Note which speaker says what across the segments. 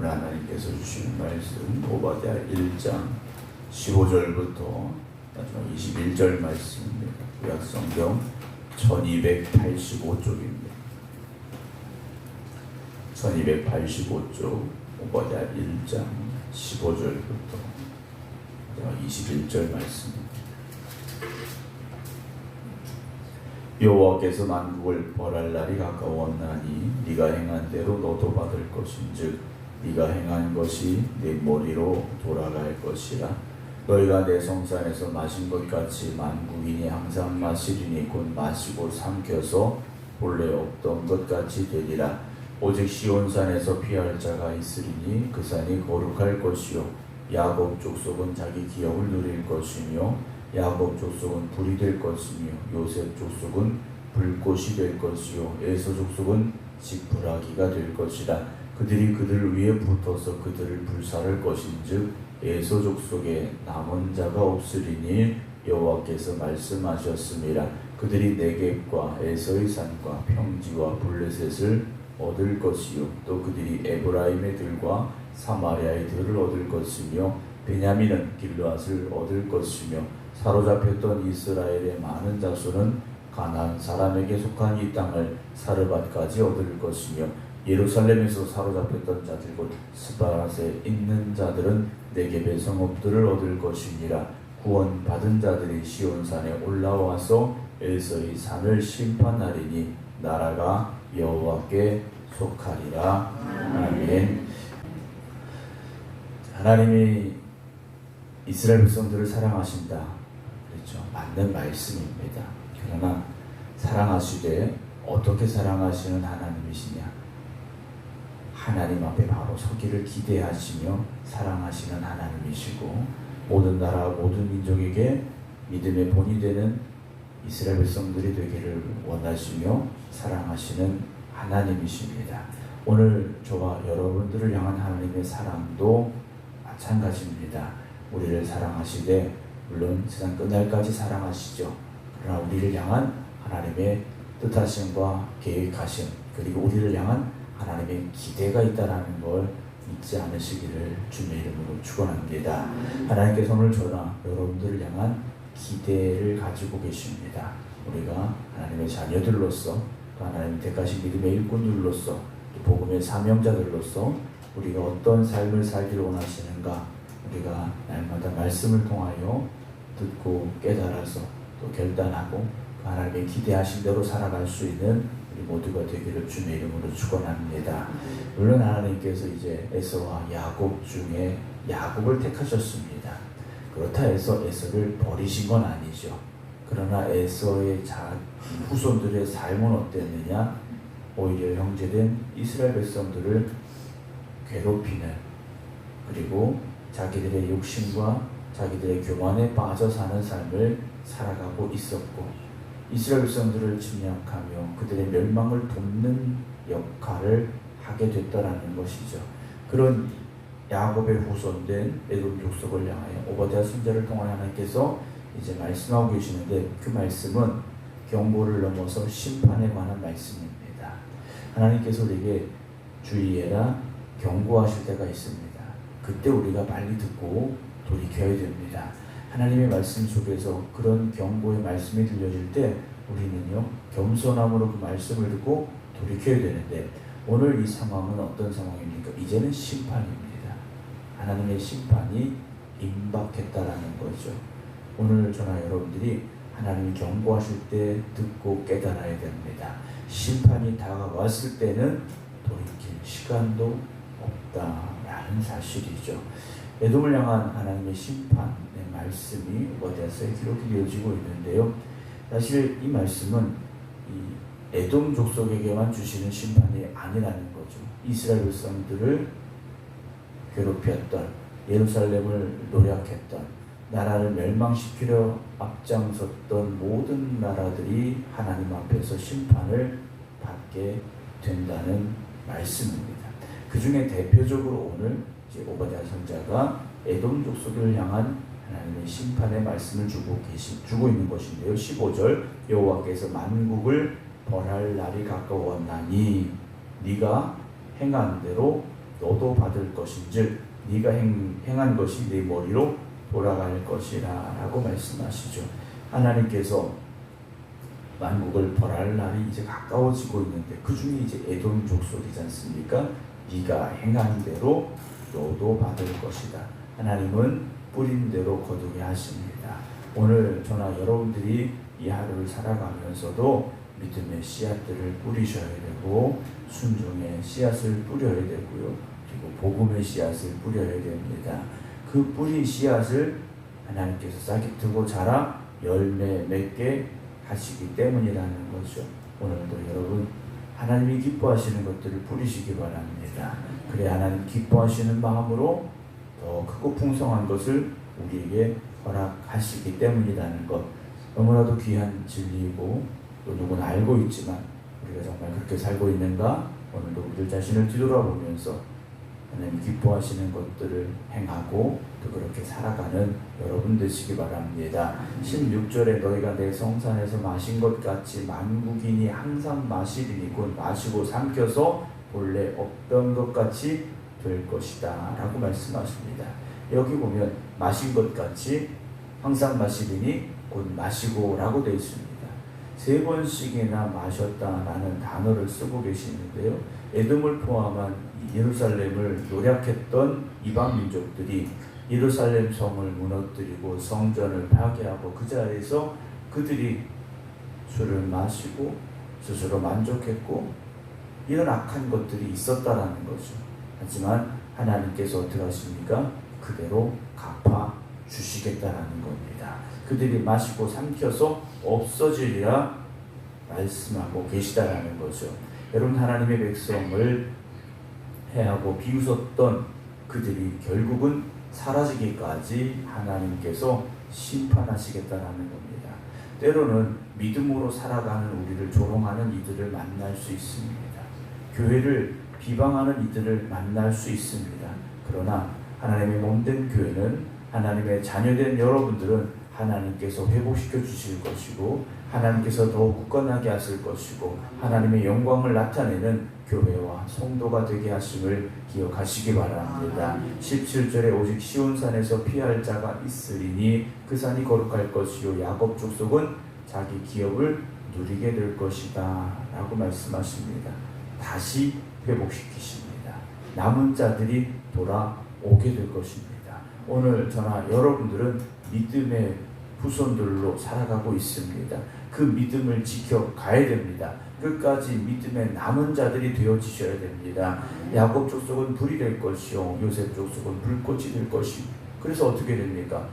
Speaker 1: 하나님께서 주시는 말씀 오바댜 1장 15절부터 마지막 21절 말씀입니다. 구약성경 1285쪽입니다. 1285쪽 오바댜 1장 15절부터 마지막 21절 말씀입니다. 여호와께서 만국을 벌할 날이 가까웠나니 네가 행한 대로 너도 받을 것인즉 네가 행한 것이 네 머리로 돌아갈 것이라. 너희가 내 성산에서 마신 것 같이 만국인이 항상 마시리니 곧 마시고 삼켜서 본래 없던 것 같이 되리라. 오직 시온산에서 피할 자가 있으리니 그 산이 거룩할 것이요 야곱 족속은 자기 기업을 누릴 것이며 야곱 족속은 불이 될 것이며 요셉 족속은 불꽃이 될 것이요 에서 족속은 지푸라기가 될 것이라. 그들이 그들 위에 붙어서 그들을 불살할 것인즉 에서 족속에 남은 자가 없으리니 여호와께서 말씀하셨음이라. 그들이 네겝과 에서의 산과 평지와 블레셋을 얻을 것이요 또 그들이 에브라임의 들과 사마리아의 들을 얻을 것이며 베냐민은 길르앗을 얻을 것이며 사로잡혔던 이스라엘의 많은 자손은 가나안 사람에게 속한 이 땅을 사르밧까지 얻을 것이며 예루살렘에서 사로잡혔던 자들 곧 스바랏에 있는 자들은 네겝의 성읍들을 얻을 것이니라. 구원받은 자들이 시온산에 올라와서 에서의 산을 심판하리니 나라가 여호와께 속하리라. 아멘. 하나님이 이스라엘 백성들을 사랑하신다. 그렇죠. 맞는 말씀입니다. 그러나 사랑하시되 어떻게 사랑하시는 하나님이시냐? 하나님 앞에 바로 서기를 기대하시며 사랑하시는 하나님이시고 모든 나라 모든 민족에게 믿음의 본이 되는 이스라엘 백성들이 되기를 원하시며 사랑하시는 하나님이십니다. 오늘 저와 여러분들을 향한 하나님의 사랑도 마찬가지입니다. 우리를 사랑하시되 물론 세상 끝날까지 사랑하시죠. 그러나 우리를 향한 하나님의 뜻하심과 계획하심 그리고 우리를 향한 하나님의 기대가 있다는 걸 잊지 않으시기를 주님의 이름으로 축원합니다. 하나님께서 오늘 저나 여러분들을 향한 기대를 가지고 계십니다. 우리가 하나님의 자녀들로서 또 하나님 택하신 믿음의 일꾼들로서 또 복음의 사명자들로서 우리가 어떤 삶을 살기를 원하시는가 우리가 날마다 말씀을 통하여 듣고 깨달아서 또 결단하고 하나님의 기대하신 대로 살아갈 수 있는 우리 모두가 되기를 주님의 이름으로 축원합니다. 물론 하나님께서 이제 에서와 야곱 중에 야곱을 택하셨습니다. 그렇다 해서 에서를 버리신 건 아니죠. 그러나 에서의 후손들의 삶은 어땠느냐? 오히려 형제된 이스라엘 백성들을 괴롭히는 그리고 자기들의 욕심과 자기들의 교만에 빠져 사는 삶을 살아가고 있었고 이스라엘 백성들을 침략하며 그들의 멸망을 돕는 역할을 하게 됐다라는 것이죠. 그런 야곱의 후손된 에돔 족속을 향하여 오바댜 선지자를 통하여 하나님께서 이제 말씀하고 계시는데 그 말씀은 경고를 넘어서 심판에 관한 말씀입니다. 하나님께서 우리에게 주의해라 경고하실 때가 있습니다. 그때 우리가 빨리 듣고 돌이켜야 됩니다. 하나님의 말씀 속에서 그런 경고의 말씀이 들려질 때 우리는요 겸손함으로 그 말씀을 듣고 돌이켜야 되는데 오늘 이 상황은 어떤 상황입니까? 이제는 심판입니다. 하나님의 심판이 임박했다라는 거죠. 오늘 저나 여러분들이 하나님이 경고하실 때 듣고 깨달아야 됩니다. 심판이 다가왔을 때는 돌이킬 시간도 없다라는 사실이죠. 에돔을 향한 하나님의 심판의 말씀이 오바댜서에 기록이 되어지고 있는데요. 사실 이 말씀은 이 에돔 족속에게만 주시는 심판이 아니라는 거죠. 이스라엘 백성들을 괴롭혔던 예루살렘을 노략했던 나라를 멸망시키려 앞장섰던 모든 나라들이 하나님 앞에서 심판을 받게 된다는 말씀입니다. 그 중에 대표적으로 오늘 오바댜 선지자가 에돔 족속을 향한 하나님의 심판의 말씀을 주고 있는 것인데요. 15절 여호와께서 만국을 벌할 날이 가까웠나니 네가 행한 대로 너도 받을 것인즉 네가 행한 것이 네 머리로 돌아갈 것이라 라고 말씀하시죠. 하나님께서 만국을 벌할 날이 이제 가까워지고 있는데 그 중에 이제 에돔 족속이지 않습니까? 네가 행한 대로 너도 받을 것이다. 하나님은 뿌린 대로 거두게 하십니다. 오늘 저나 여러분들이 이 하루를 살아가면서도 믿음의 씨앗들을 뿌리셔야 되고 순종의 씨앗을 뿌려야 되고요. 그리고 복음의 씨앗을 뿌려야 됩니다. 그 뿌린 씨앗을 하나님께서 싹이 트고 자라 열매 맺게 하시기 때문이라는 거죠. 오늘도 여러분 하나님이 기뻐하시는 것들을 뿌리시기 바랍니다. 그래 하나님 기뻐하시는 마음으로 더 크고 풍성한 것을 우리에게 허락하시기 때문이라는 것, 너무나도 귀한 진리이고 또 누구는 알고 있지만 우리가 정말 그렇게 살고 있는가? 오늘도 우리 자신을 뒤돌아보면서 하나님 기뻐하시는 것들을 행하고 또 그렇게 살아가는 여러분 되시기 바랍니다. 16절에 너희가 내 성산에서 마신 것 같이 만국인이 항상 마시리니 곧 마시고 삼켜서 본래 없던 것 같이 될 것이다 라고 말씀하십니다. 여기 보면 마신 것 같이 항상 마시리니 곧 마시고 라고 되어 있습니다. 3번씩이나 마셨다라는 단어를 쓰고 계시는데요. 에돔을 포함한 예루살렘을 노략했던 이방 민족들이 예루살렘 성을 무너뜨리고 성전을 파괴하고 그 자리에서 그들이 술을 마시고 스스로 만족했고 이런 악한 것들이 있었다라는 거죠. 하지만 하나님께서 어떻게 하십니까? 그대로 갚아 주시겠다라는 겁니다. 그들이 마시고 삼켜서 없어지리라 말씀하고 계시다라는 거죠. 여러분 하나님의 백성을 해하고 비웃었던 그들이 결국은 사라지기까지 하나님께서 심판하시겠다라는 겁니다. 때로는 믿음으로 살아가는 우리를 조롱하는 이들을 만날 수 있습니다. 교회를 비방하는 이들을 만날 수 있습니다. 그러나 하나님의 몸된 교회는 하나님의 자녀된 여러분들은 하나님께서 회복시켜 주실 것이고 하나님께서 더욱 굳건하게 하실 것이고 하나님의 영광을 나타내는 교회와 성도가 되게 하심을 기억하시기 바랍니다. 17절에 오직 시온산에서 피할 자가 있으리니 그 산이 거룩할 것이요 야곱 족속은 자기 기업을 누리게 될 것이다 라고 말씀하십니다. 다시 회복시키십니다. 남은 자들이 돌아오게 될 것입니다. 오늘 저나 여러분들은 믿음의 후손들로 살아가고 있습니다. 그 믿음을 지켜가야 됩니다. 끝까지 믿음의 남은 자들이 되어지셔야 됩니다. 야곱 족속은 불이 될 것이요 요셉 족속은 불꽃이 될 것이요. 그래서 어떻게 됩니까?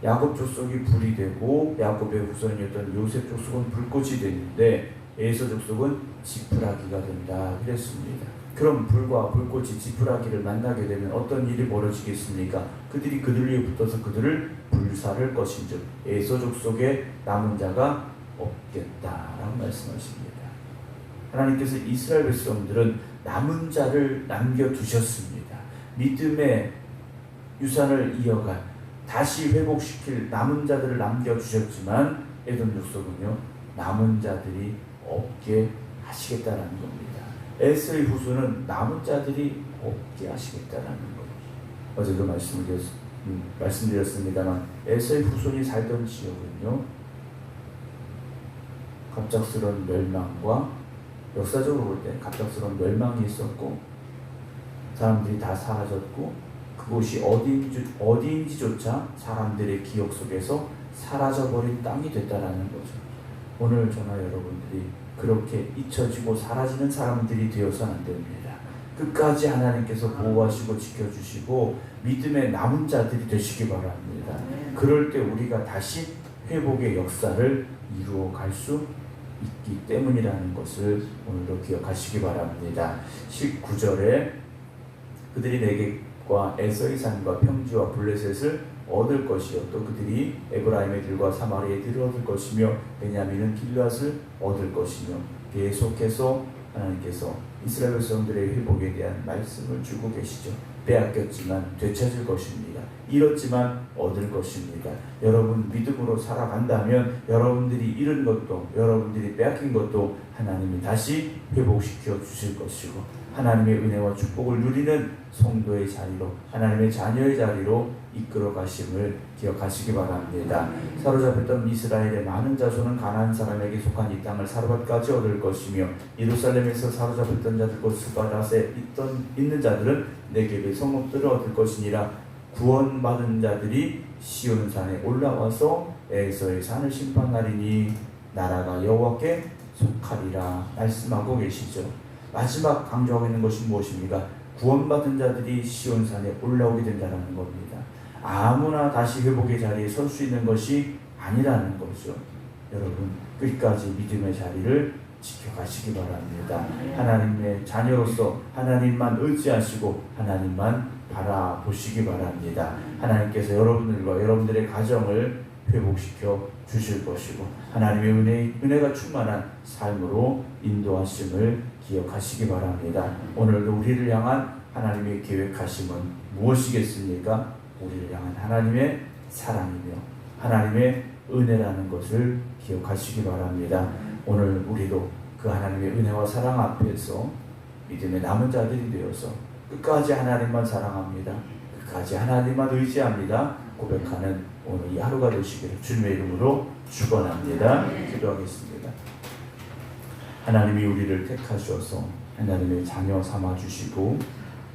Speaker 1: 야곱 족속이 불이 되고 야곱의 후손이었던 요셉 족속은 불꽃이 되는데 에서 족속은 지푸라기가 된다 그랬습니다. 그럼 불과 불꽃이 지푸라기를 만나게 되면 어떤 일이 벌어지겠습니까? 그들이 그들 위에 붙어서 그들을 불사를 것인즉 에서 족속의 남은 자가 없겠다라고 말씀하십니다. 하나님께서 이스라엘 백성들은 남은 자를 남겨두셨습니다. 믿음의 유산을 이어갈 다시 회복시킬 남은 자들을 남겨주셨지만 에돔 족속은요 남은 자들이 없게 하시겠다라는 겁니다. 에서의 후손은 남은 자들이 없게 하시겠다라는 겁니다. 어제도 말씀드렸습니다만 에서의 후손이 살던 지역은요 갑작스러운 멸망과 역사적으로 볼 때 갑작스러운 멸망이 있었고 사람들이 다 사라졌고 그곳이 어디인지조차 사람들의 기억 속에서 사라져버린 땅이 됐다라는 거죠. 오늘 저나 여러분들이 그렇게 잊혀지고 사라지는 사람들이 되어서는 안 됩니다. 끝까지 하나님께서 보호하시고 지켜주시고 믿음의 남은 자들이 되시기 바랍니다. 그럴 때 우리가 다시 회복의 역사를 이루어 갈 수 있기 때문이라는 것을 오늘도 기억하시기 바랍니다. 19절에 그들이 네겝과 에서의 산과 평지와 블레셋을 얻을 것이요 또 그들이 에브라임의 들과 사마리아의 들을 얻을 것이며 베냐민은 길앗을 얻을 것이며 계속해서 하나님께서 이스라엘 백성들의 회복에 대한 말씀을 주고 계시죠. 빼앗겼지만 되찾을 것입니다. 잃었지만 얻을 것입니다. 여러분 믿음으로 살아간다면 여러분들이 잃은 것도 여러분들이 빼앗긴 것도 하나님이 다시 회복시켜 주실 것이고 하나님의 은혜와 축복을 누리는 성도의 자리로, 하나님의 자녀의 자리로 이끌어 가심을 기억하시기 바랍니다. 사로잡혔던 이스라엘의 많은 자손은 가나안 사람에게 속한 이 땅을 사르밧까지 얻을 것이며, 예루살렘에서 사로잡혔던 자들 곧 스바닷에 있는 자들은 네겝의 성읍들을 얻을 것이니라. 구원받은 자들이 시온산에 올라와서 에서의 산을 심판하리니 나라가 여호와께 속하리라 말씀하고 계시죠. 마지막 강조하고 있는 것이 무엇입니까? 구원받은 자들이 시온산에 올라오게 된다는 겁니다. 아무나 다시 회복의 자리에 설 수 있는 것이 아니라는 거죠. 여러분, 끝까지 믿음의 자리를 지켜가시기 바랍니다. 하나님의 자녀로서 하나님만 의지하시고 하나님만 바라보시기 바랍니다. 하나님께서 여러분들과 여러분들의 가정을 회복시켜 주실 것이고, 하나님의 은혜가 충만한 삶으로 인도하심을 기억하시기 바랍니다. 오늘도 우리를 향한 하나님의 계획하심은 무엇이겠습니까? 우리를 향한 하나님의 사랑이며 하나님의 은혜라는 것을 기억하시기 바랍니다. 오늘 우리도 그 하나님의 은혜와 사랑 앞에서 믿음의 남은 자들이 되어서 끝까지 하나님만 사랑합니다, 끝까지 하나님만 의지합니다 고백하는 오늘 이 하루가 되시기를 주님의 이름으로 축원합니다. 기도하겠습니다. 하나님이 우리를 택하셔서 하나님의 자녀 삼아주시고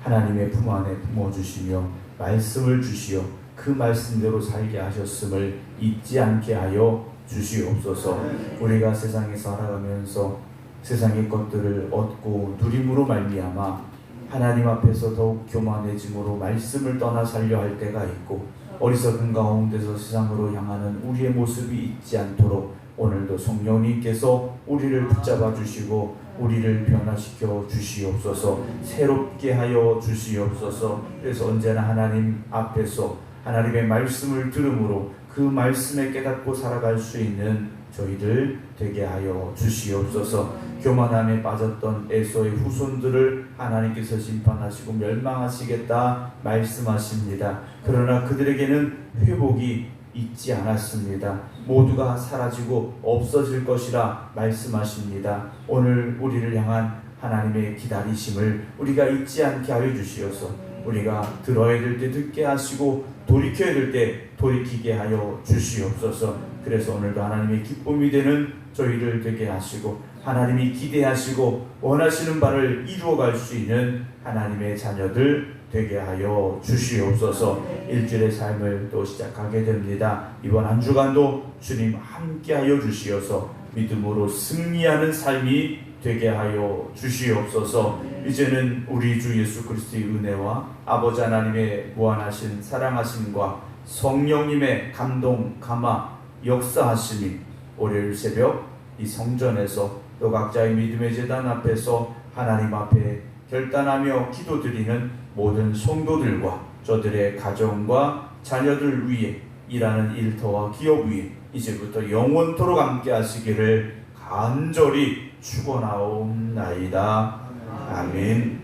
Speaker 1: 하나님의 품 안에 품어주시며 말씀을 주시어 그 말씀대로 살게 하셨음을 잊지 않게 하여 주시옵소서. 우리가 세상에 살아가면서 세상의 것들을 얻고 누림으로 말미암아 하나님 앞에서 더욱 교만해짐으로 말씀을 떠나 살려 할 때가 있고, 어리석은 가운데서 세상으로 향하는 우리의 모습이 있지 않도록 오늘도 성령님께서 우리를 붙잡아 주시고 우리를 변화시켜 주시옵소서. 새롭게 하여 주시옵소서. 그래서 언제나 하나님 앞에서 하나님의 말씀을 들음으로 그 말씀에 깨닫고 살아갈 수 있는 저희들 되게 하여 주시옵소서. 교만함에 빠졌던 에서의 후손들을 하나님께서 심판하시고 멸망하시겠다 말씀하십니다. 그러나 그들에게는 회복이 있지 않았습니다. 모두가 사라지고 없어질 것이라 말씀하십니다. 오늘 우리를 향한 하나님의 기다리심을 우리가 잊지 않게 하여 주시어서 우리가 들어야 될 때 듣게 하시고 돌이켜야 될 때 돌이키게 하여 주시옵소서. 그래서 오늘도 하나님의 기쁨이 되는 저희를 되게 하시고 하나님이 기대하시고 원하시는 바를 이루어갈 수 있는 하나님의 자녀들 되게 하여 주시옵소서. 일주일의 삶을 또 시작하게 됩니다. 이번 한 주간도 주님 함께 하여 주시어서 믿음으로 승리하는 삶이 되게 하여 주시옵소서. 이제는 우리 주 예수 그리스도의 은혜와 아버지 하나님의 무한하신 사랑하심과 성령님의 감동, 감화, 역사하심이 월요일 새벽 이 성전에서 또 각자의 믿음의 제단 앞에서 하나님 앞에 결단하며 기도드리는 모든 성도들과 저들의 가정과 자녀들 위에, 일하는 일터와 기업 위에 이제부터 영원토록 함께 하시기를 간절히 축원하옵나이다. 아멘.